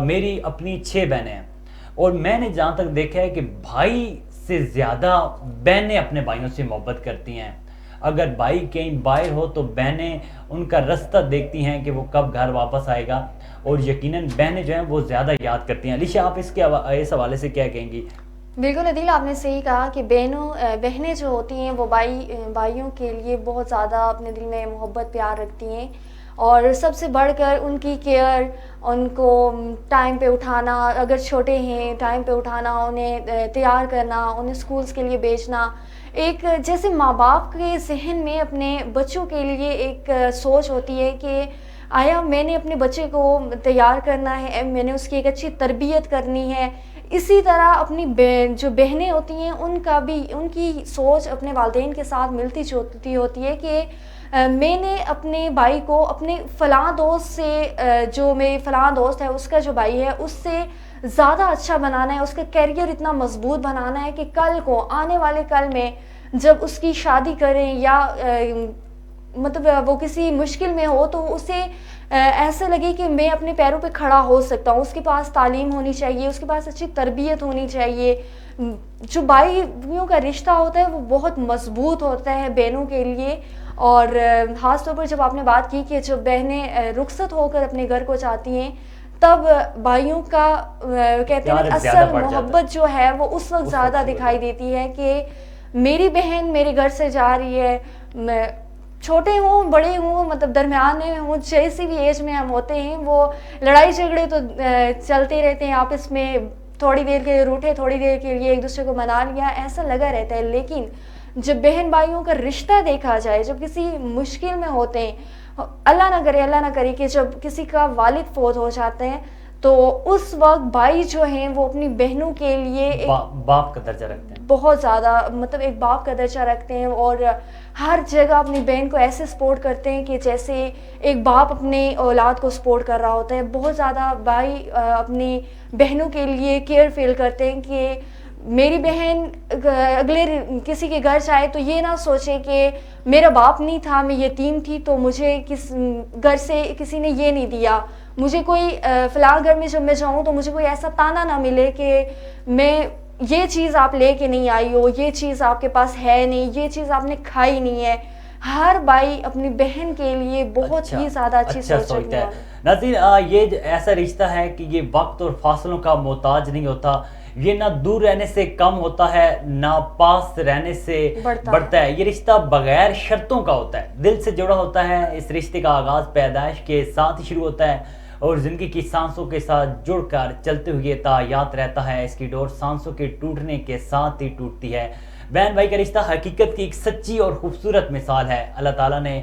میری اپنی 6 بہنیں ہیں، اور میں نے جہاں تک دیکھا ہے کہ بھائی سے زیادہ بہنیں اپنے بھائیوں سے محبت کرتی ہیں. اگر بھائی کہیں باہر ہو تو بہنیں ان کا رستہ دیکھتی ہیں کہ وہ کب گھر واپس آئے گا، اور یقیناً بہنیں جو ہیں وہ زیادہ یاد کرتی ہیں. علیشہ، آپ اس حوالے سے کیا کہیں گی؟ بالکل عدیل، آپ نے صحیح کہا کہ بہنیں جو ہوتی ہیں وہ بھائیوں کے لیے بہت زیادہ اپنے دل میں محبت پیار رکھتی ہیں، اور سب سے بڑھ کر ان کی کیئر، ان کو ٹائم پہ اٹھانا، اگر چھوٹے ہیں ٹائم پہ اٹھانا، انہیں تیار کرنا، انہیں اسکولس کے لیے بھیجنا. ایک جیسے ماں باپ کے ذہن میں اپنے بچوں کے لیے ایک سوچ ہوتی ہے کہ آیا میں نے اپنے بچے کو تیار کرنا ہے، میں نے اس کی ایک اچھی تربیت کرنی ہے. اسی طرح اپنی جو بہنیں ہوتی ہیں ان کا بھی، ان کی سوچ اپنے والدین کے ساتھ ملتی جلتی ہوتی ہے کہ میں نے اپنے بھائی کو اپنے فلاں دوست سے، جو میری فلاں دوست ہے اس کا جو بھائی ہے، اس سے زیادہ اچھا بنانا ہے، اس کا کیریئر اتنا مضبوط بنانا ہے کہ کل کو، آنے والے کل میں جب اس کی شادی کریں یا مطلب وہ کسی مشکل میں ہو تو اسے ایسا لگے کہ میں اپنے پیروں پہ کھڑا ہو سکتا ہوں. اس کے پاس تعلیم ہونی چاہیے، اس کے پاس اچھی تربیت ہونی چاہیے. جو بھائیوں کا رشتہ ہوتا ہے وہ بہت مضبوط ہوتا ہے بہنوں کے لیے. اور خاص طور پر جب آپ نے بات کی کہ جب بہنیں رخصت ہو کر اپنے گھر کو جاتی ہیں تب بھائیوں کا کہتے ہیں اصل محبت جو ہے وہ اس وقت زیادہ دکھائی دیتی ہے کہ میری بہن میرے گھر سے جا رہی ہے. چھوٹے ہوں بڑے ہوں، مطلب درمیانے ہوں، جیسی بھی ایج میں ہم ہوتے ہیں، وہ لڑائی جھگڑے تو چلتے رہتے ہیں آپس میں. تھوڑی دیر کے لیے روٹھے، تھوڑی دیر کے لیے ایک دوسرے کو منا لیا، ایسا لگا رہتا ہے. لیکن جب بہن بھائیوں کا رشتہ دیکھا جائے، جب کسی مشکل میں ہوتے ہیں، اللہ نہ کرے کہ جب کسی کا والد فوت ہو جاتا ہے تو اس وقت بھائی جو ہیں وہ اپنی بہنوں کے لیے باپ کا درجہ رکھتے ہیں، بہت زیادہ، مطلب ایک باپ کا درجہ رکھتے ہیں، اور ہر جگہ اپنی بہن کو ایسے سپورٹ کرتے ہیں کہ جیسے ایک باپ اپنے اولاد کو سپورٹ کر رہا ہوتا ہے. بہت زیادہ بھائی اپنی بہنوں کے لیے کیئر فیل کرتے ہیں کہ میری بہن اگلے کسی کے گھر جائے تو یہ نہ سوچے کہ میرا باپ نہیں تھا، میں یتیم تھی تو مجھے کس گھر سے کسی نے یہ نہیں دیا. مجھے کوئی فلاں گھر میں جب میں جاؤں تو مجھے کوئی ایسا تانا نہ ملے کہ میں یہ چیز آپ لے کے نہیں آئی ہو، یہ چیز آپ کے پاس ہے نہیں، یہ چیز آپ نے کھائی نہیں ہے. ہر بھائی اپنی بہن کے لیے بہت ہی زیادہ اچھی سوچ رکھتا ہے. ناظرین، یہ ایسا رشتہ ہے کہ یہ وقت اور فاصلوں کا محتاج نہیں ہوتا. یہ نہ دور رہنے سے کم ہوتا ہے، نہ پاس رہنے سے بڑھتا ہے. یہ رشتہ بغیر شرطوں کا ہوتا ہے، دل سے جڑا ہوتا ہے. اس رشتے کا آغاز پیدائش کے ساتھ ہی شروع ہوتا ہے اور زندگی کی سانسوں کے ساتھ جڑ کر چلتے ہوئے تا یاد رہتا ہے. اس کی ڈور سانسوں کے ٹوٹنے کے ساتھ ہی ٹوٹتی ہے. بہن بھائی کا رشتہ حقیقت کی ایک سچی اور خوبصورت مثال ہے. اللہ تعالیٰ نے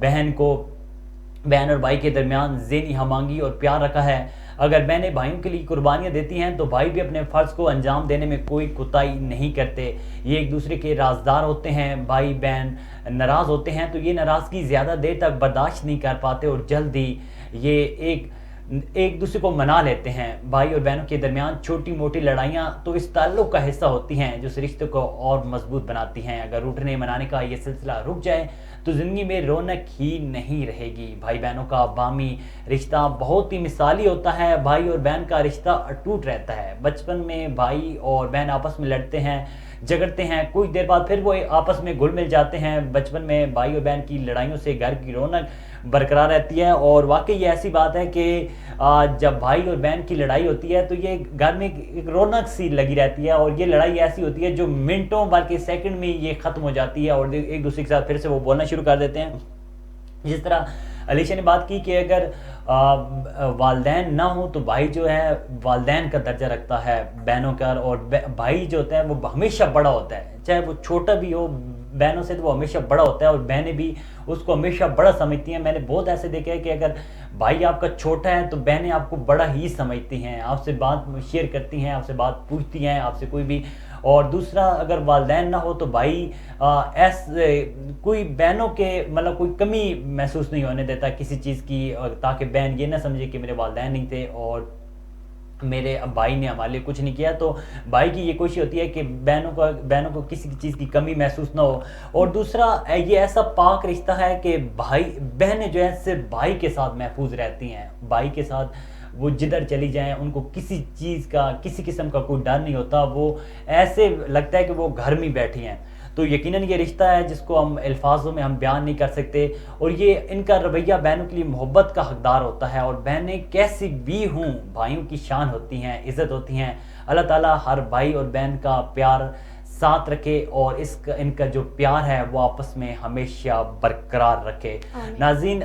بہن اور بھائی کے درمیان ذہنی ہم آہنگی اور پیار رکھا ہے. اگر بہنیں بھائیوں کے لیے قربانیاں دیتی ہیں تو بھائی بھی اپنے فرض کو انجام دینے میں کوئی کوتاہی نہیں کرتے. یہ ایک دوسرے کے رازدار ہوتے ہیں. بھائی بہن ناراض ہوتے ہیں تو یہ ناراضگی زیادہ دیر تک برداشت نہیں کر پاتے اور جلد ہی یہ ایک دوسرے کو منا لیتے ہیں. بھائی اور بہنوں کے درمیان چھوٹی موٹی لڑائیاں تو اس تعلق کا حصہ ہوتی ہیں جو اس رشتے کو اور مضبوط بناتی ہیں. اگر روٹنے منانے کا یہ سلسلہ رک جائے تو زندگی میں رونق ہی نہیں رہے گی. بھائی بہنوں کا باہمی رشتہ بہت ہی مثالی ہوتا ہے. بھائی اور بہن کا رشتہ اٹوٹ رہتا ہے. بچپن میں بھائی اور بہن آپس میں لڑتے ہیں، جھگڑتے ہیں، کچھ دیر بعد پھر وہ آپس میں گھل مل جاتے ہیں. بچپن میں بھائی اور بہن کی لڑائیوں سے گھر کی رونق برقرار رہتی ہے. اور واقعی یہ ایسی بات ہے کہ جب بھائی اور بہن کی لڑائی ہوتی ہے تو یہ گھر میں ایک رونق سی لگی رہتی ہے، اور یہ لڑائی ایسی ہوتی ہے جو منٹوں بلکہ سیکنڈ میں یہ ختم ہو جاتی ہے اور ایک دوسرے کے ساتھ پھر سے وہ بولنا شروع کر دیتے ہیں. جس طرح علیشہ نے بات کی کہ اگر والدین نہ ہوں تو بھائی جو ہے والدین کا درجہ رکھتا ہے بہنوں کا، اور بھائی جو ہوتا ہے وہ ہمیشہ بڑا ہوتا ہے، چاہے وہ چھوٹا بھی ہو بہنوں سے تو وہ ہمیشہ بڑا ہوتا ہے، اور بہنیں بھی اس کو ہمیشہ بڑا سمجھتی ہیں. میں نے بہت ایسے دیکھا ہے کہ اگر بھائی آپ کا چھوٹا ہے تو بہنیں آپ کو بڑا ہی سمجھتی ہیں، آپ سے بات شیئر کرتی ہیں، آپ سے بات پوچھتی ہیں، آپ سے کوئی بھی. اور دوسرا، اگر والدین نہ ہو تو بھائی کوئی بہنوں کے مطلب کوئی کمی محسوس نہیں ہونے دیتا کسی چیز کی، تاکہ بہن یہ نہ سمجھے کہ میرے والدین نہیں تھے اور میرے بھائی نے ہمارے لیے کچھ نہیں کیا. تو بھائی کی یہ کوشش ہوتی ہے کہ بہنوں کو کسی چیز کی کمی محسوس نہ ہو. اور دوسرا، یہ ایسا پاک رشتہ ہے کہ بہنیں جو ہے صرف بھائی کے ساتھ محفوظ رہتی ہیں. بھائی کے ساتھ وہ جدھر چلی جائیں ان کو کسی چیز کا کسی قسم کا کوئی ڈر نہیں ہوتا, وہ ایسے لگتا ہے کہ وہ گھر میں بیٹھی ہیں. تو یقیناً یہ رشتہ ہے جس کو ہم الفاظوں میں ہم بیان نہیں کر سکتے, اور یہ ان کا رویہ بہنوں کے لیے محبت کا حقدار ہوتا ہے. اور بہنیں کیسی بھی ہوں بھائیوں کی شان ہوتی ہیں, عزت ہوتی ہیں. اللہ تعالیٰ ہر بھائی اور بہن کا پیار ساتھ رکھے اور ان کا جو پیار ہے وہ آپس میں ہمیشہ برقرار رکھے. ناظرین,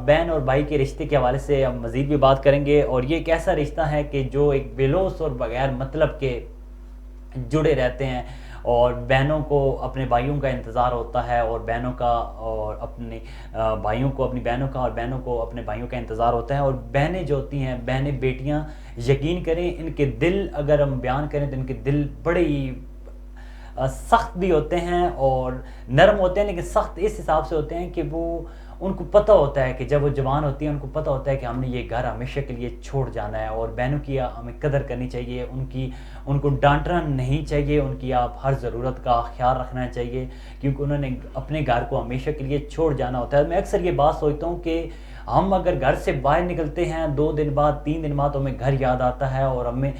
بہن اور بھائی کے رشتے کے حوالے سے ہم مزید بھی بات کریں گے, اور یہ ایک ایسا رشتہ ہے کہ جو ایک بلوث اور بغیر مطلب کے جڑے رہتے ہیں, اور بہنوں کو اپنے بھائیوں کا انتظار ہوتا ہے, اور بہنوں کا اور اپنے بھائیوں کو اپنی بہنوں کا, اور بہنوں کو اپنے بھائیوں کا انتظار ہوتا ہے. اور بہنیں جو ہوتی ہیں, بہنیں بیٹیاں, یقین کریں ان کے دل اگر ہم بیان کریں تو ان کے دل بڑے ہی سخت بھی ہوتے ہیں اور نرم ہوتے ہیں, لیکن سخت اس حساب سے ہوتے ہیں کہ وہ ان کو پتہ ہوتا ہے کہ جب وہ جوان ہوتی ہیں ان کو پتہ ہوتا ہے کہ ہم نے یہ گھر ہمیشہ کے لیے چھوڑ جانا ہے. اور بہنوں کی ہمیں قدر کرنی چاہیے, ان کو ڈانٹنا نہیں چاہیے, ان کی آپ ہر ضرورت کا خیال رکھنا چاہیے, کیونکہ انہوں نے اپنے گھر کو ہمیشہ کے لیے چھوڑ جانا ہوتا ہے. میں اکثر یہ بات سوچتا ہوں کہ ہم اگر گھر سے باہر نکلتے ہیں 2 دن بعد 3 دن بعد ہمیں گھر یاد آتا ہے, اور ہمیں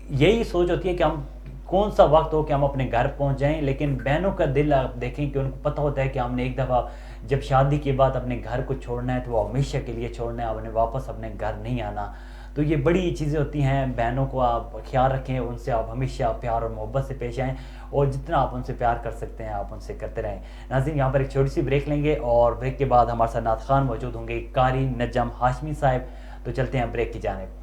یہی سوچ ہوتی ہے کہ ہم کون سا وقت ہو کہ ہم اپنے گھر پہنچ جائیں. لیکن بہنوں کا دل آپ دیکھیں کہ ان کو پتہ ہوتا ہے کہ ہم نے ایک دفعہ جب شادی کے بعد اپنے گھر کو چھوڑنا ہے تو وہ ہمیشہ کے لیے چھوڑنا ہے, اب انہیں واپس اپنے گھر نہیں آنا. تو یہ بڑی چیزیں ہوتی ہیں. بہنوں کو آپ خیال رکھیں, ان سے آپ ہمیشہ پیار اور محبت سے پیش آئیں, اور جتنا آپ ان سے پیار کر سکتے ہیں آپ ان سے کرتے رہیں. ناظرین, یہاں پر ایک چھوٹی سی بریک لیں گے, اور بریک کے بعد ہمارے ساتھ نعت خوان موجود ہوں گے, قاری نجم ہاشمی صاحب. تو چلتے ہیں بریک کی جانب.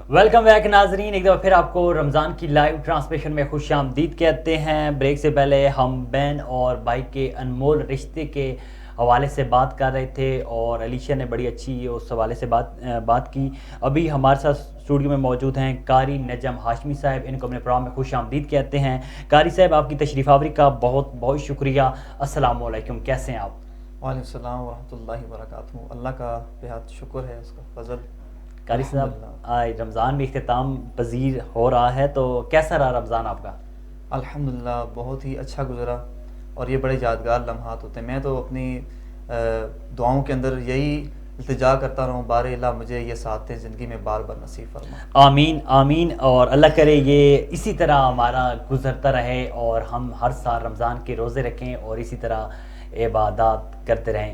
ویلکم بیک ناظرین, ایک دفعہ پھر آپ کو رمضان کی لائیو ٹرانسمیشن میں خوش آمدید کہتے ہیں. بریک سے پہلے ہم بہن اور بھائی کے انمول رشتے کے حوالے سے بات کر رہے تھے, اور علیشہ نے بڑی اچھی اس حوالے سے بات کی. ابھی ہمارے ساتھ اسٹوڈیو میں موجود ہیں قاری نجم ہاشمی صاحب, ان کو اپنے پروگرام میں خوش آمدید کہتے ہیں. قاری صاحب, آپ کی تشریف آوری کا بہت بہت شکریہ. السلام علیکم, کیسے ہیں آپ؟ وعلیکم السلام ورحمۃ اللہ وبرکاتہ. اللہ کا بہت شکر ہے, اس کا فضل. قاری صاحب, آج رمضان میں اختتام پذیر ہو رہا ہے, تو کیسا رہا رمضان آپ کا؟ الحمدللہ بہت ہی اچھا گزرا, اور یہ بڑے یادگار لمحات ہوتے ہیں. میں تو اپنی دعاؤں کے اندر یہی التجا کرتا رہوں، بار الہ مجھے یہ ساتھ زندگی میں بار بار نصیب فرما۔ آمین آمین، اور اللہ کرے یہ اسی طرح ہمارا گزرتا رہے اور ہم ہر سال رمضان کے روزے رکھیں اور اسی طرح عبادات کرتے رہیں۔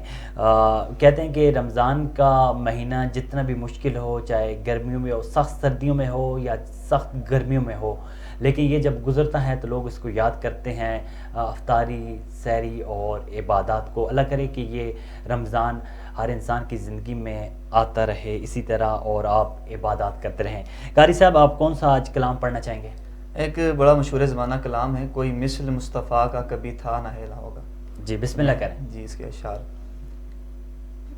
کہتے ہیں کہ رمضان کا مہینہ جتنا بھی مشکل ہو، چاہے گرمیوں میں ہو، سخت سردیوں میں ہو یا سخت گرمیوں میں ہو، لیکن یہ جب گزرتا ہے تو لوگ اس کو یاد کرتے ہیں، افطاری، سحری اور عبادات کو۔ اللہ کرے کہ یہ رمضان ہر انسان کی زندگی میں آتا رہے اسی طرح اور آپ عبادات کرتے رہیں۔ قاری صاحب، آپ کون سا آج کلام پڑھنا چاہیں گے؟ ایک بڑا مشہور زمانہ کلام ہے، کوئی مثل مصطفیٰ کا کبھی تھا نہ ہے نہ ہوگا۔ جی بسم اللہ کریں۔ جی اس کے اشعار: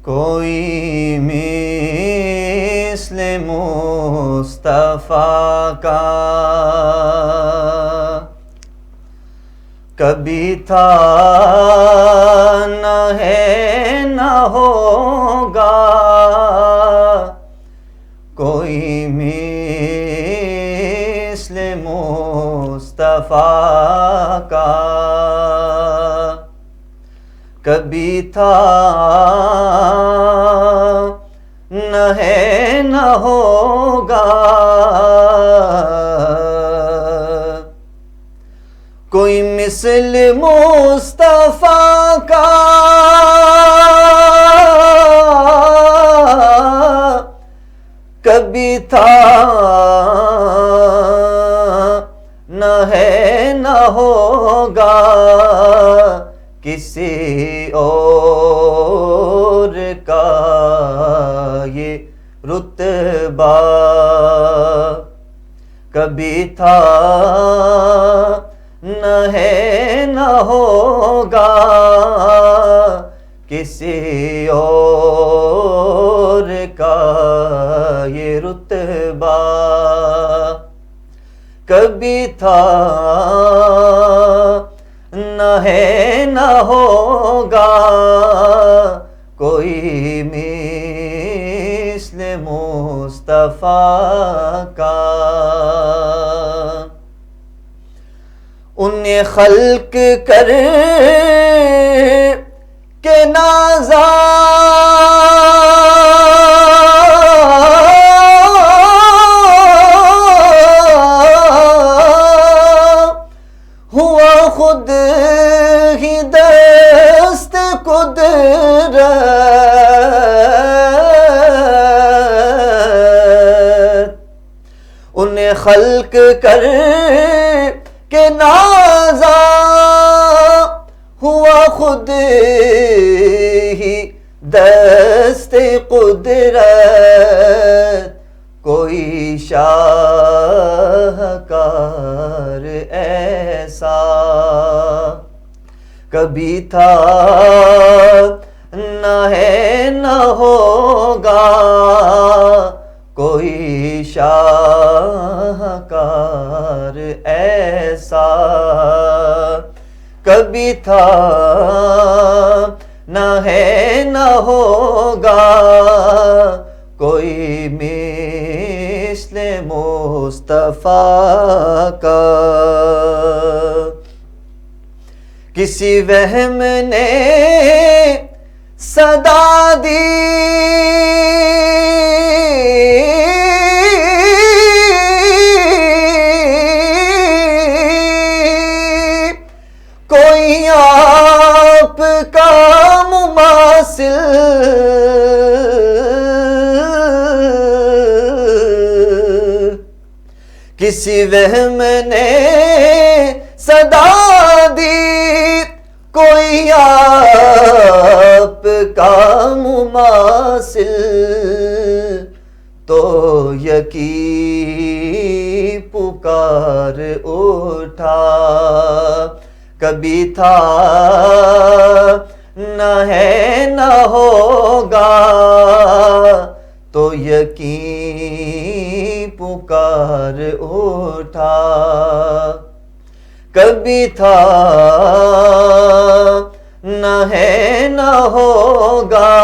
کوئی مثل مصطفیٰ کا کبھی تھا نہ ہے نہ ہوگا، کوئی مثل مصطفیٰ کا کبھی تھا نہ ہے نہ ہوگا، کوئی مثل مصطفیٰ کا کبھی تھا نہ ہے نہ ہوگا، کسی اور کا یہ رتبہ کبھی تھا نہ ہے نہ ہوگا، کسی اور کا یہ رتبہ کبھی تھا نہ ہے نہ ہوگا، کوئی مثل مصطفیٰ کا۔ انہیں خلق کر کے نازا ہوا خود ہی دست قدرت، انہیں خلق کر کے نازا ہوا خود ہی دست قدرت، کوئی شاہکار ایسا کبھی تھا نہ ہے نہ ہوگا، کوئی شاہکار ایسا کبھی تھا نہ ہے نہ ہوگا، کوئی مثل مصطفیٰ کا۔ کسی وہم نے صدا دی کوئی آپ کا مماثل کسی وہم نے صدا دی کوئی آپ کا مماثل، تو یقین پکار اٹھا کبھی تھا نہ ہے نہ ہوگا، تو یقین پکار اٹھا کبھی تھا نہ ہے نہ ہوگا،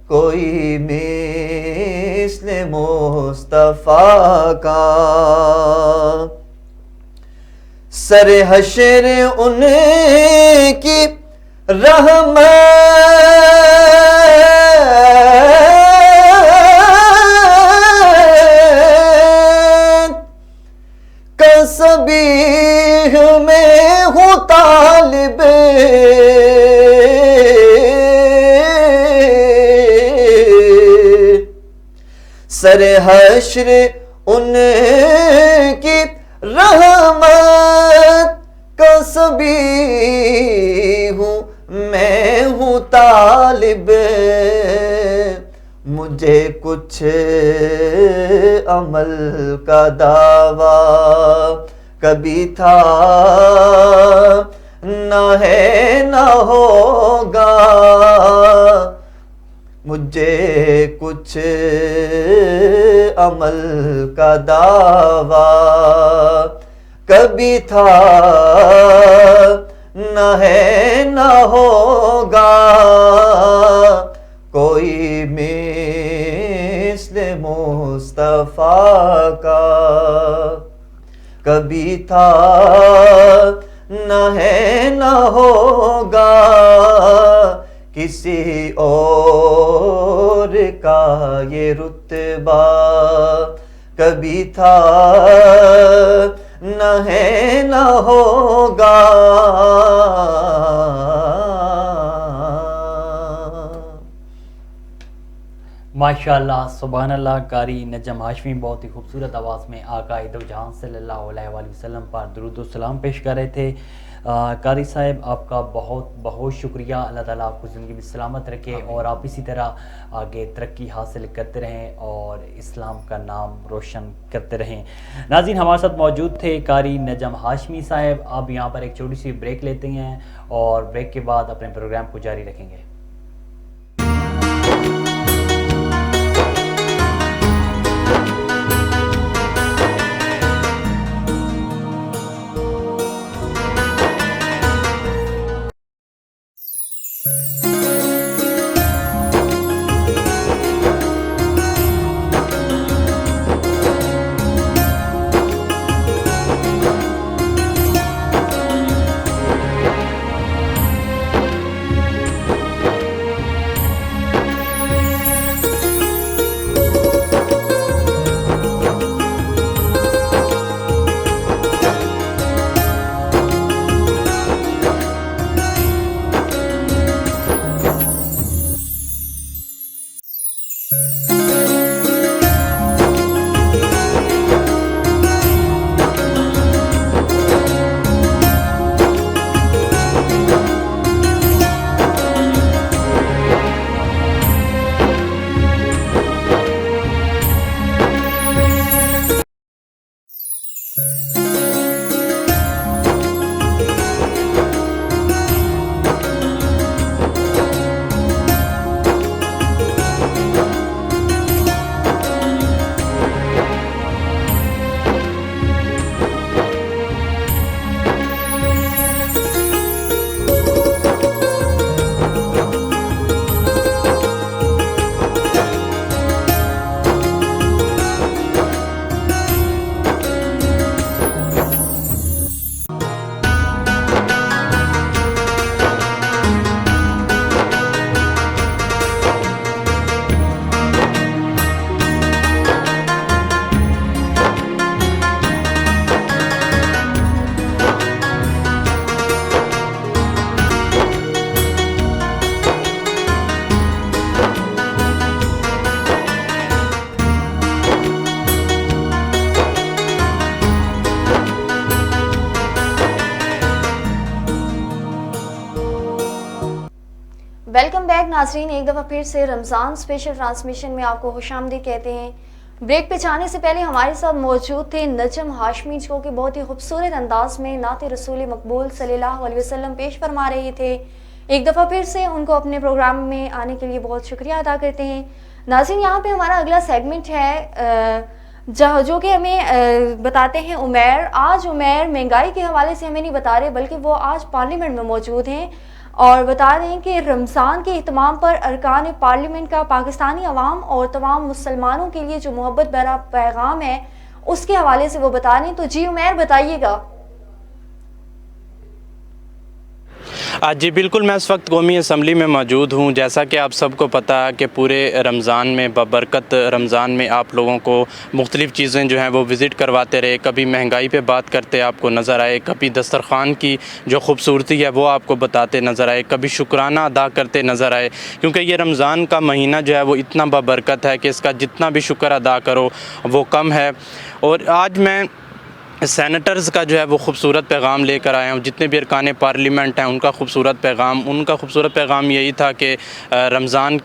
کوئی مثل مصطفیٰ کا۔ سر حشر ان کی کا سبیح میں ہوں طالب، سر حشر ان کی رحمت کا سبیح ہوں، میں ہوں طالب، مجھے کچھ عمل کا دعویٰ کبھی تھا نہ ہے نہ ہوگا، مجھے کچھ عمل کا دعویٰ کبھی تھا نہ ہے نہ ہوگا، کوئی مثل مصطفیٰ کا کبھی تھا نہ ہے نہ ہوگا، کسی اور کا یہ رتبہ کبھی تھا نہ ہے نہ ہوگا۔ ماشاءاللہ، سبحان اللہ، قاری نجم ہاشمی بہت ہی خوبصورت آواز میں آقا دو جہاں صلی اللہ علیہ وآلہ وسلم پر درود و سلام پیش کر رہے تھے۔ قاری صاحب، آپ کا بہت بہت شکریہ، اللہ تعالیٰ آپ کو زندگی میں سلامت رکھے اور آپ اسی طرح آگے ترقی حاصل کرتے رہیں اور اسلام کا نام روشن کرتے رہیں۔ ناظرین، ہمارے ساتھ موجود تھے قاری نجم ہاشمی صاحب۔ اب یہاں پر ایک چھوٹی سی بریک لیتے ہیں اور بریک کے بعد اپنے پروگرام کو جاری رکھیں گے۔ ویلکم بیک ناظرین، ایک دفعہ پھر سے رمضان اسپیشل ٹرانسمیشن میں آپ کو خوش آمدید کہتے ہیں۔ بریک پہ جانے سے پہلے ہمارے ساتھ موجود تھے نجم ہاشمی، جو کہ بہت ہی خوبصورت انداز میں نعت رسول مقبول صلی اللہ علیہ وسلم پیش فرما رہے تھے۔ ایک دفعہ پھر سے ان کو اپنے پروگرام میں آنے کے لیے بہت شکریہ ادا کرتے ہیں۔ ناظرین، یہاں پہ ہمارا اگلا سیگمنٹ ہے جو کہ ہمیں بتاتے ہیں عمیر۔ آج عمیر مہنگائی کے حوالے سے ہمیں نہیں بتا رہے، بلکہ وہ آج پارلیمنٹ میں موجود ہیں اور بتا رہے ہیں کہ رمضان کے اہتمام پر ارکان پارلیمنٹ کا پاکستانی عوام اور تمام مسلمانوں کے لیے جو محبت بھرا پیغام ہے اس کے حوالے سے وہ بتا رہے ہیں۔ تو جی عمیر، بتائیے گا۔ جی بالکل، میں اس وقت قومی اسمبلی میں موجود ہوں. جیسا کہ آپ سب کو پتہ ہے کہ پورے رمضان میں ببرکت رمضان میں آپ لوگوں کو مختلف چیزیں جو ہیں وہ وزٹ کرواتے رہے. کبھی مہنگائی پہ بات کرتے آپ کو نظر آئے, کبھی دسترخوان کی جو خوبصورتی ہے وہ آپ کو بتاتے نظر آئے, کبھی شکرانہ ادا کرتے نظر آئے, کیونکہ یہ رمضان کا مہینہ جو ہے وہ اتنا ببرکت ہے کہ اس کا جتنا بھی شکر ادا کرو وہ کم ہے. اور آج میں سینیٹرز کا جو ہے وہ خوبصورت پیغام لے کر آیا ہوں. جتنے بھی ارکان پارلیمنٹ ہیں ان کا خوبصورت پیغام یہی تھا کہ رمضان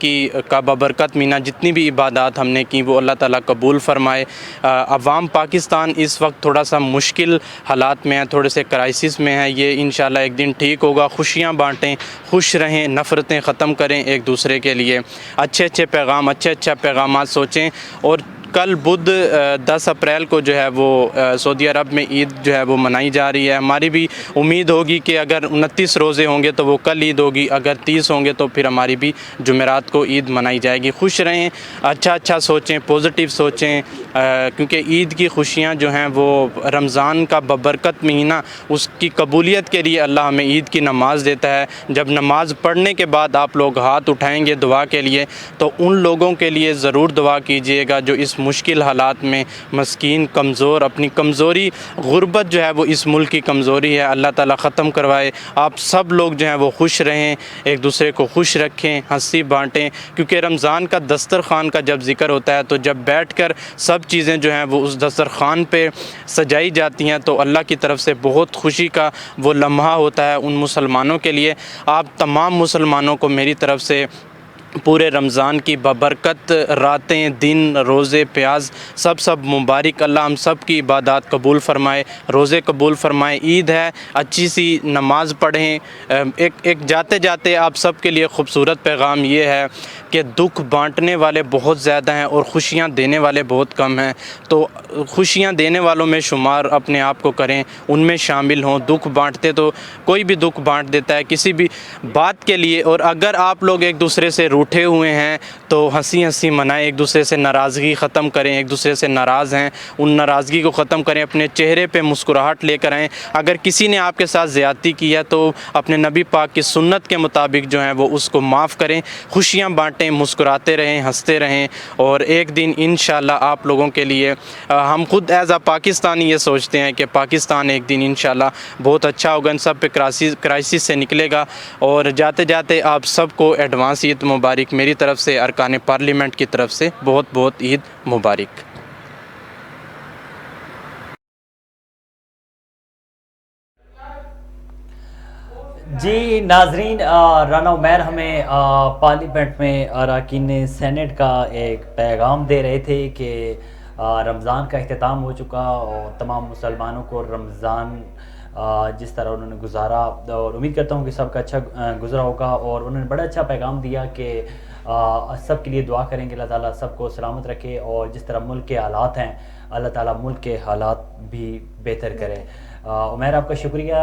کا ببرکت مہینہ جتنی بھی عبادات ہم نے کی وہ اللہ تعالیٰ قبول فرمائے. عوام پاکستان اس وقت تھوڑا سا مشکل حالات میں ہے, تھوڑے سے کرائسس میں ہے. یہ انشاءاللہ ایک دن ٹھیک ہوگا. خوشیاں بانٹیں, خوش رہیں, نفرتیں ختم کریں ایک دوسرے کے لیے. اچھے پیغامات سوچیں. اور کل بدھ 10 اپریل کو جو ہے وہ سعودی عرب میں عید جو ہے وہ منائی جا رہی ہے. ہماری بھی امید ہوگی کہ اگر 29 روزے ہوں گے تو وہ کل عید ہوگی, اگر 30 ہوں گے تو پھر ہماری بھی جمعرات کو عید منائی جائے گی. خوش رہیں, اچھا سوچیں, پازیٹیو سوچیں, کیونکہ عید کی خوشیاں جو ہیں وہ رمضان کا ببرکت مہینہ اس کی قبولیت کے لیے اللہ ہمیں عید کی نماز دیتا ہے. جب نماز پڑھنے کے بعد آپ لوگ ہاتھ اٹھائیں گے دعا کے لیے تو ان لوگوں کے لیے ضرور دعا کیجیے گا جو اس مشکل حالات میں مسکین, کمزور, اپنی کمزوری, غربت جو ہے وہ اس ملک کی کمزوری ہے, اللہ تعالیٰ ختم کروائے. آپ سب لوگ جو ہیں وہ خوش رہیں, ایک دوسرے کو خوش رکھیں, ہنسی بانٹیں, کیونکہ رمضان کا دسترخوان کا جب ذکر ہوتا ہے تو جب بیٹھ کر سب چیزیں جو ہیں وہ اس دسترخوان پہ سجائی جاتی ہیں تو اللہ کی طرف سے بہت خوشی کا وہ لمحہ ہوتا ہے ان مسلمانوں کے لیے. آپ تمام مسلمانوں کو میری طرف سے پورے رمضان کی ببرکت راتیں, دن, روزے, پیاز سب مبارک. اللہ ہم سب کی عبادات قبول فرمائے, روزے قبول فرمائے. عید ہے, اچھی سی نماز پڑھیں. ایک جاتے آپ سب کے لیے خوبصورت پیغام یہ ہے کہ دکھ بانٹنے والے بہت زیادہ ہیں اور خوشیاں دینے والے بہت کم ہیں. تو خوشیاں دینے والوں میں شمار اپنے آپ کو کریں, ان میں شامل ہوں. دکھ بانٹتے تو کوئی بھی دکھ بانٹ دیتا ہے کسی بھی بات کے لیے. اور اگر آپ لوگ ایک دوسرے سے روٹھے ہوئے ہیں تو ہنسی منائیں, ایک دوسرے سے ناراضگی ختم کریں. ایک دوسرے سے ناراض ہیں ان ناراضگی کو ختم کریں, اپنے چہرے پہ مسکراہٹ لے کر آئیں. اگر کسی نے آپ کے ساتھ زیادتی کی ہے تو اپنے نبی پاک کی سنت کے مطابق جو ہیں وہ اس کو معاف کریں. خوشیاں بانٹیں, مسکراتے رہیں, ہنستے رہیں. اور ایک دن انشاءاللہ آپ لوگوں کے لیے ہم خود ایز اے پاکستانی یہ سوچتے ہیں کہ پاکستان ایک دن انشاءاللہ بہت اچھا ہوگا, ان سب پہ کرائسس سے نکلے گا. اور جاتے آپ سب کو ایڈوانس عید مبارک میری طرف سے, ارکان پارلیمنٹ کی طرف سے بہت عید مبارک. جی ناظرین, رانا عمیر ہمیں پارلیمنٹ میں اراکین سینٹ کا ایک پیغام دے رہے تھے کہ رمضان کا اختتام ہو چکا اور تمام مسلمانوں کو رمضان جس طرح انہوں نے گزارا, اور امید کرتا ہوں کہ سب کا اچھا گزرا ہوگا. اور انہوں نے بڑا اچھا پیغام دیا کہ سب کے لیے دعا کریں کہ اللہ تعالیٰ سب کو سلامت رکھے, اور جس طرح ملک کے حالات ہیں اللہ تعالیٰ ملک کے حالات بھی بہتر کرے. عمیر آپ کا شکریہ.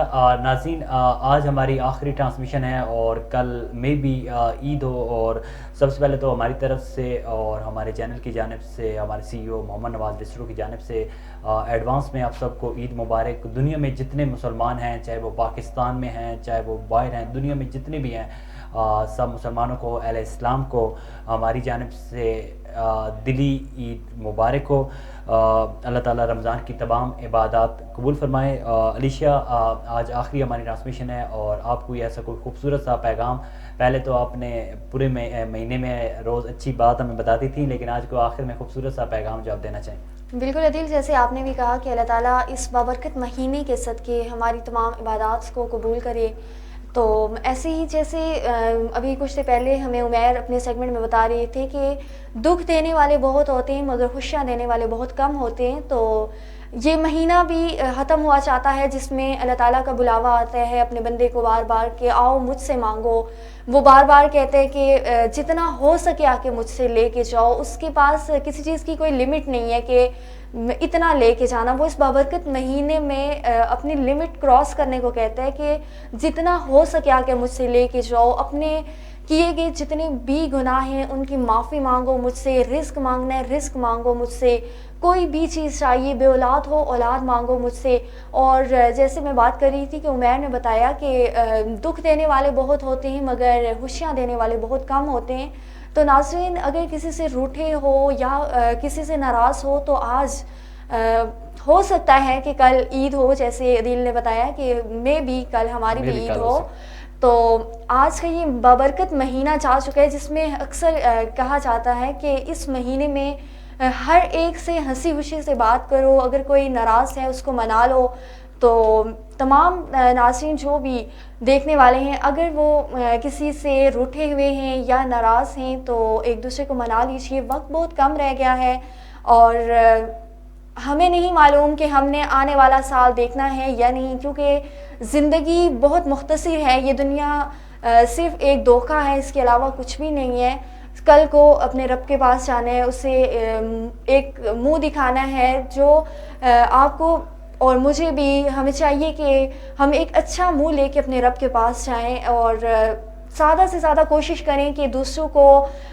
ناظرین, آج ہماری آخری ٹرانسمیشن ہے اور کل میں بھی عید ہو, اور سب سے پہلے تو ہماری طرف سے اور ہمارے چینل کی جانب سے, ہمارے CEO محمد نواز ڈسٹرو کی جانب سے ایڈوانس میں آپ سب کو عید مبارک. دنیا میں جتنے مسلمان ہیں, چاہے وہ پاکستان میں ہیں, چاہے وہ باہر ہیں, دنیا میں جتنے بھی ہیں, سب مسلمانوں کو, اہل اسلام کو ہماری جانب سے دلی عید مبارک ہو. اللہ تعالیٰ رمضان کی تمام عبادات قبول فرمائے. علیشہ, آج آخری ہماری ٹرانسمیشن ہے اور آپ کو ایسا کوئی خوبصورت سا پیغام, پہلے تو آپ نے پورے مہینے میں روز اچھی بات ہمیں بتاتی تھی, لیکن آج کو آخر میں خوبصورت سا پیغام جو آپ دینا چاہیں. بالکل عدیل, جیسے آپ نے بھی کہا کہ اللہ تعالیٰ اس بابرکت مہینے کے صدقے ہماری تمام عبادات کو قبول کرے. تو ایسے ہی جیسے ابھی کچھ سے پہلے ہمیں عمیر اپنے سیگمنٹ میں بتا رہے تھے کہ دکھ دینے والے بہت ہوتے ہیں مگر خوشیاں دینے والے بہت کم ہوتے ہیں. تو یہ مہینہ بھی ختم ہوا چاہتا ہے جس میں اللہ تعالیٰ کا بلاوا آتا ہے اپنے بندے کو بار بار کہ آؤ مجھ سے مانگو. وہ بار بار کہتے ہیں کہ جتنا ہو سکے آ کے مجھ سے لے کے جاؤ. اس کے پاس کسی چیز کی کوئی لمٹ نہیں ہے کہ اتنا لے کے جانا. وہ اس بابرکت مہینے میں اپنی لمٹ کراس کرنے کو کہتا ہے کہ جتنا ہو سکے آ کے مجھ سے لے کے جاؤ. اپنے کیے گئے جتنے بھی گناہ ہیں ان کی معافی مانگو مجھ سے. رزق مانگنا ہے رزق مانگو مجھ سے. کوئی بھی چیز چاہیے، بے اولاد ہو اولاد مانگو مجھ سے. اور جیسے میں بات کر رہی تھی کہ عمیر نے بتایا کہ دکھ دینے والے بہت ہوتے ہیں مگر خوشیاں دینے والے بہت کم ہوتے ہیں. تو ناظرین اگر کسی سے روٹھے ہو یا کسی سے ناراض ہو تو آج ہو سکتا ہے کہ کل عید ہو، جیسے عدیل نے بتایا کہ میں بھی کل ہماری بھی عید ہو. تو آج کا یہ بابرکت مہینہ جا چکا ہے جس میں اکثر کہا جاتا ہے کہ اس مہینے میں ہر ایک سے ہنسی خوشی سے بات کرو، اگر کوئی ناراض ہے اس کو منا لو. تو تمام ناظرین جو بھی دیکھنے والے ہیں اگر وہ کسی سے روٹھے ہوئے ہیں یا ناراض ہیں تو ایک دوسرے کو منا لیجیے. وقت بہت کم رہ گیا ہے اور ہمیں نہیں معلوم کہ ہم نے آنے والا سال دیکھنا ہے یا نہیں، کیونکہ زندگی بہت مختصر ہے. یہ دنیا صرف ایک دھوکہ ہے، اس کے علاوہ کچھ بھی نہیں ہے. کل کو اپنے رب کے پاس جانا ہے، اسے ایک منہ دکھانا ہے جو آپ کو اور مجھے بھی ہمیں چاہیے کہ ہم ایک اچھا منہ لے کے اپنے رب کے پاس جائیں اور زیادہ سے زیادہ کوشش کریں کہ دوسروں کو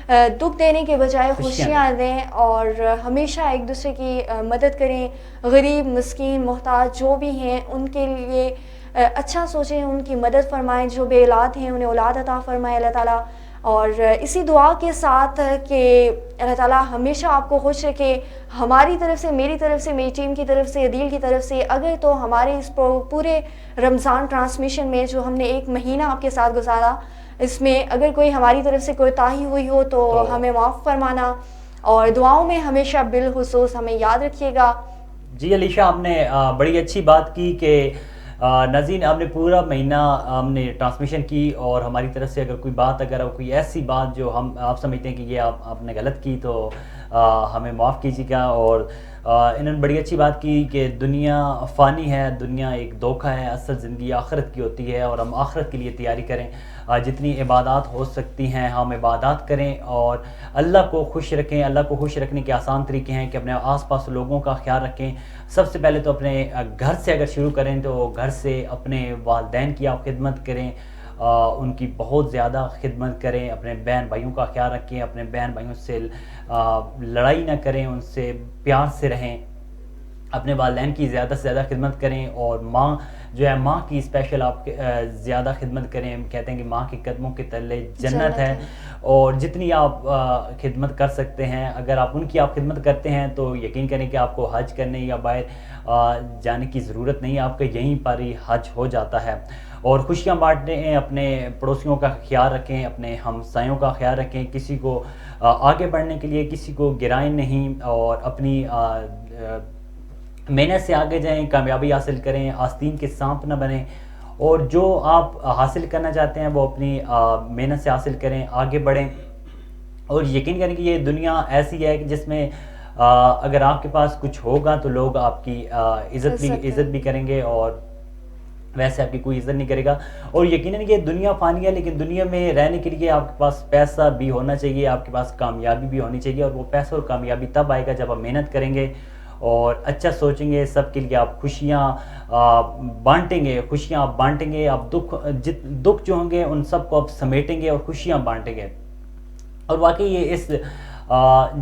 دکھ دینے کے بجائے خوشیاں دیں اور ہمیشہ ایک دوسرے کی مدد کریں. غریب مسکین محتاج جو بھی ہیں ان کے لیے اچھا سوچیں، ان کی مدد فرمائیں. جو بے اولاد ہیں انہیں اولاد عطا فرمائے اللہ تعالیٰ. اور اسی دعا کے ساتھ کہ اللہ تعالیٰ ہمیشہ آپ کو خوش رکھے، ہماری طرف سے، میری طرف سے، میری ٹیم کی طرف سے، عدیل کی طرف سے. اگر تو ہمارے اس پورے رمضان ٹرانسمیشن میں جو ہم نے ایک مہینہ آپ کے ساتھ گزارا، اس میں اگر کوئی ہماری طرف سے کوئی تاہی ہوئی ہو تو ہمیں معاف فرمانا اور دعاؤں میں ہمیشہ بالخصوص ہمیں یاد رکھیے گا. جی علیشہ، آپ نے بڑی اچھی بات کی کہ ناظرین آپ نے پورا مہینہ ہم نے ٹرانسمیشن کی اور ہماری طرف سے اگر کوئی بات، اگر کوئی ایسی بات جو آپ سمجھتے ہیں کہ یہ آپ نے غلط کی تو ہمیں معاف کیجیے گا. اور انہوں نے بڑی اچھی بات کی کہ دنیا فانی ہے، دنیا ایک دھوکہ ہے، اصل زندگی آخرت کی ہوتی ہے اور ہم آخرت کے لیے تیاری کریں. جتنی عبادات ہو سکتی ہیں ہم عبادات کریں اور اللہ کو خوش رکھیں. اللہ کو خوش رکھنے کے آسان طریقے ہیں کہ اپنے آس پاس لوگوں کا خیال رکھیں. سب سے پہلے تو اپنے گھر سے اگر شروع کریں تو گھر سے اپنے والدین کی آپ خدمت کریں، ان کی بہت زیادہ خدمت کریں. اپنے بہن بھائیوں کا خیال رکھیں، اپنے بہن بھائیوں سے لڑائی نہ کریں، ان سے پیار سے رہیں. اپنے والدین کی زیادہ سے زیادہ خدمت کریں اور ماں جو ہے، ماں کی اسپیشل آپ زیادہ خدمت کریں. کہتے ہیں کہ ماں کے قدموں کے تلے جنت ہے اور جتنی آپ خدمت کر سکتے ہیں اگر آپ ان کی آپ خدمت کرتے ہیں تو یقین کریں کہ آپ کو حج کرنے یا باہر جانے کی ضرورت نہیں ہے، آپ کا یہیں پر ہی حج ہو جاتا ہے. اور خوشیاں بانٹیں، اپنے پڑوسیوں کا خیال رکھیں، اپنے ہمسایوں کا خیال رکھیں. کسی کو آگے بڑھنے کے لیے کسی کو گرائیں نہیں اور اپنی محنت سے آگے جائیں، کامیابی حاصل کریں، آستین کے سانپ نہ بنیں. اور جو آپ حاصل کرنا چاہتے ہیں وہ اپنی محنت سے حاصل کریں، آگے بڑھیں. اور یقین کریں کہ یہ دنیا ایسی ہے کہ جس میں اگر آپ کے پاس کچھ ہوگا تو لوگ آپ کی عزت بھی کریں گے اور ویسے آپ کی کوئی عزت نہیں کرے گا. اور یقیناً یہ دنیا فانی ہے لیکن دنیا میں رہنے کے لیے آپ کے پاس پیسہ بھی ہونا چاہیے، آپ کے پاس کامیابی بھی ہونی چاہیے. اور وہ پیسہ اور کامیابی تب آئے گا جب آپ محنت کریں گے اور اچھا سوچیں گے. سب کے لیے آپ خوشیاں بانٹیں گے، آپ دکھ جو ہوں گے ان سب کو آپ سمیٹیں گے اور خوشیاں بانٹیں گے. اور واقعی یہ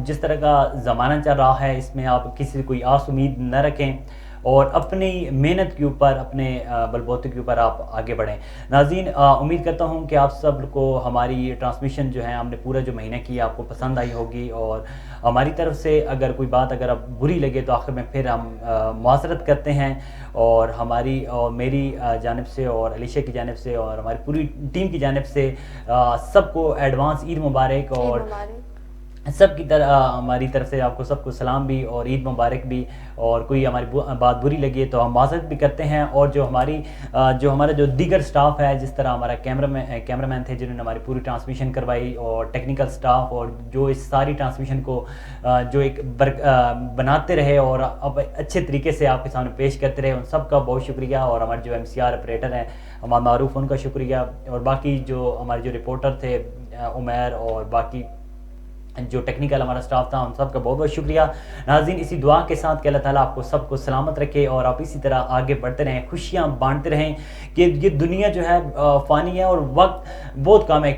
جس طرح کا زمانہ چل رہا ہے اس میں آپ کسی سے کوئی آس امید نہ رکھیں اور اپنی محنت کے اوپر، اپنے بلبوتے کے اوپر آپ آگے بڑھیں. ناظرین امید کرتا ہوں کہ آپ سب کو ہماری ٹرانسمیشن جو ہے ہم نے پورا جو مہینہ کیا آپ کو پسند آئی ہوگی. اور ہماری طرف سے اگر کوئی بات اگر آپ بری لگے تو آخر میں پھر ہم معذرت کرتے ہیں. اور ہماری اور میری جانب سے اور علیشہ کی جانب سے اور ہماری پوری ٹیم کی جانب سے سب کو ایڈوانس عید مبارک. اور سب کی طرح ہماری طرف سے آپ کو سب کو سلام بھی اور عید مبارک بھی. اور کوئی ہماری بات بری لگی تو ہم معذرت بھی کرتے ہیں. اور جو ہمارا جو دیگر سٹاف ہے، جس طرح ہمارا کیمرہ مین تھے جنہوں نے ہماری پوری ٹرانسمیشن کروائی، اور ٹیکنیکل سٹاف اور جو اس ساری ٹرانسمیشن کو جو ایک بناتے رہے اور اب اچھے طریقے سے آپ کے سامنے پیش کرتے رہے، ان سب کا بہت شکریہ. اور ہمارے جو MCR آپریٹر ہیں ہمارا معروف، ان کا شکریہ. اور باقی جو ہمارے جو رپورٹر تھے عمیر اور باقی جو ٹیکنیکل ہمارا سٹاف تھا، ان سب کا بہت بہت شکریہ. ناظرین اسی دعا کے ساتھ کہ اللہ تعالیٰ آپ کو سب کو سلامت رکھے اور آپ اسی طرح آگے بڑھتے رہیں، خوشیاں بانٹتے رہیں کہ یہ دنیا جو ہے فانی ہے اور وقت بہت کم ہے.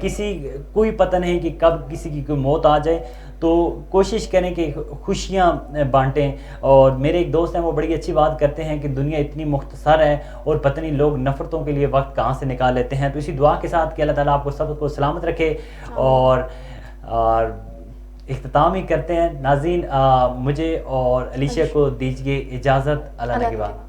کوئی پتہ نہیں کہ کب کسی کی کوئی موت آ جائے. تو کوشش کریں کہ خوشیاں بانٹیں. اور میرے ایک دوست ہیں وہ بڑی اچھی بات کرتے ہیں کہ دنیا اتنی مختصر ہے اور پتہ نہیں لوگ نفرتوں کے لیے وقت کہاں سے نکال لیتے ہیں. تو اسی دعا کے ساتھ کہ اللہ تعالیٰ آپ کو سب کو سلامت رکھے. اور اختتام ہی کرتے ہیں. ناظرین مجھے اور علیشہ کو دیجیے اجازت. اللہ کے بعد.